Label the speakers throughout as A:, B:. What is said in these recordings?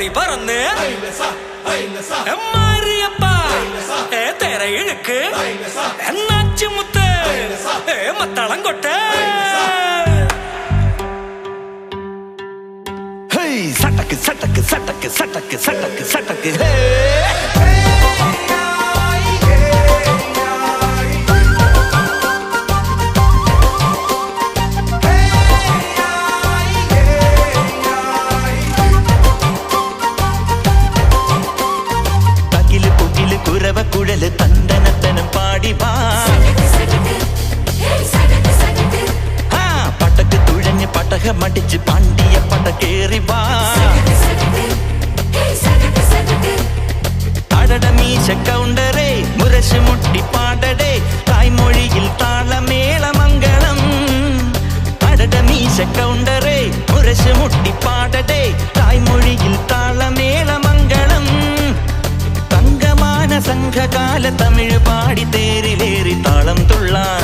A: മണി പറന്ന് മാറിയപ്പാ തെരയിഴുക്ക് എന്നാച്ചുമുത്ത് മത്തളം കൊട്ട് സട്ടക്ക് സട്ടക്ക് സട്ടക്ക് സട്ടക്ക് സട്ടക്ക് സട്ടക്ക് കുഴല് തന്തനത്തനം പാടിവാ പട്ടക്ക് തുഴഞ്ഞ് പട്ടക മടിച്ച് പാണ്ടിയ പട്ട കേറിവാ അടട മീശ കൗണ്ടറേ മുരശ് മുട്ടി പാടടേ തായ്മൊഴിയിൽ താളമേളമംഗളം അടട മീശ കൗണ്ടറേ മുരശ് മുട്ടി പാടടേ തായ്മൊഴിയിൽ താളമേളമംഗളം സംഘകാല തമിഴ് പാടി തേരിലേറി താളം തുള്ളാൻ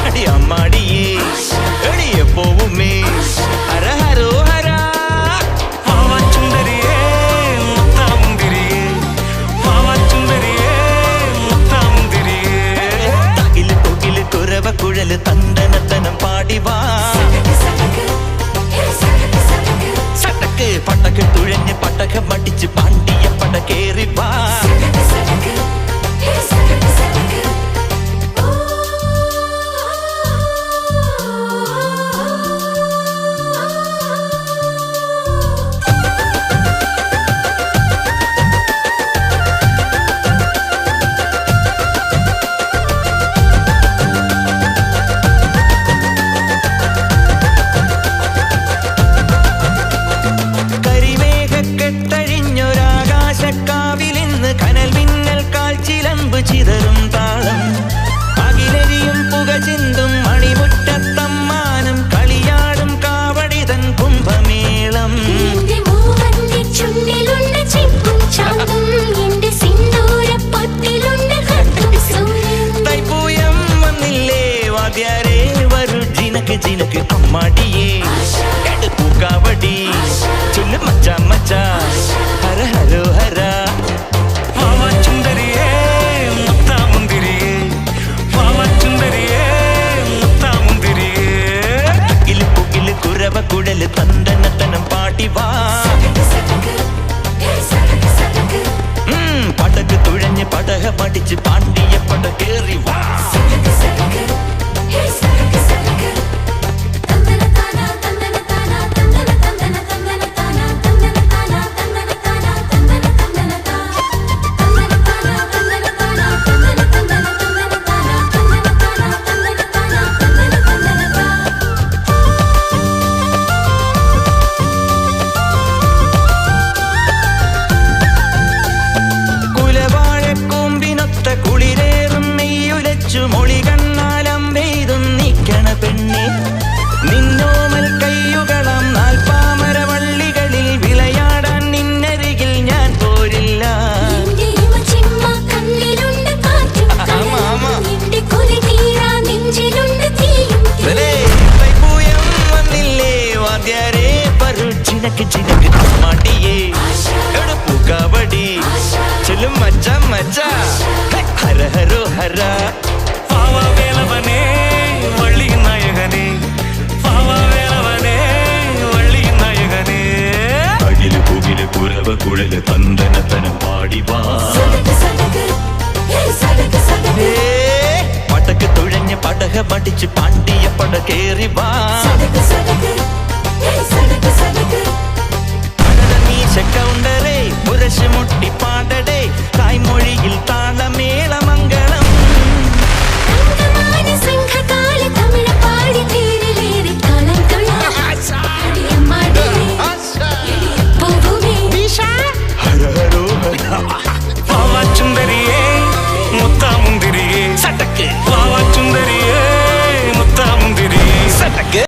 A: അടി അമ്മാടിയേ എടിയെ പോവുമേ ഹര ഹരോ ഹര മാവാച്ചുന്തരിയേ മുത്താമുന്തിരിയേ മാവാച്ചുന്തരിയേ മുത്താമുന്തിരിയേ തകില് തുകില് കുരവ കുഴല് തന്തനത്തനം പാടിവാ സട്ടക്ക് പട്ടക്ക് തുഴഞ്ഞ് പട്ടക മടിച്ച് പാണ്ടിയ പട കേറിവാ ചിതറും താളം അകിലരിയും പുക ചിന്തും മണിമുറ്റത്തമ്മാനം കളിയാടും കാവടിതൻ കുംഭമേളം തൈപ്പൂയം വന്നില്ലേ വാദ്യാരേ വരൂ ജിനക്ക് ജിനക്ക് അമ്മാടിയേ പൂക്കാവടി ചൊല്ലു മച്ച മച്ച ഹര ഹരോ ഹര കുഴല് തന്തനത്തനം പാടിവാ പടക്ക് തുഴഞ്ഞ് പടക പഠിച്ച് പാണ്ടിയ പട കേറിവാ മൊഴി കണ്ണാലം പെയ്തും നീക്കണ പെണ്ണെ നിന്നോമൽ കയ്യുകളം നാൽപ്പാമര വള്ളികളിൽ വിളയാടാൻ നിന്നരികിൽ ഞാൻ പോരില്ല തൈപ്പൂയം വന്നില്ലേ വാദ്യാരേ വരൂ ജിനക്ക് ജിനക്ക് അമ്മാടിയേ പൂക്കാവടി ചൊല്ലും മച്ച മച്ച ഹര ഹരോ ഹര കുഴല് തന്ന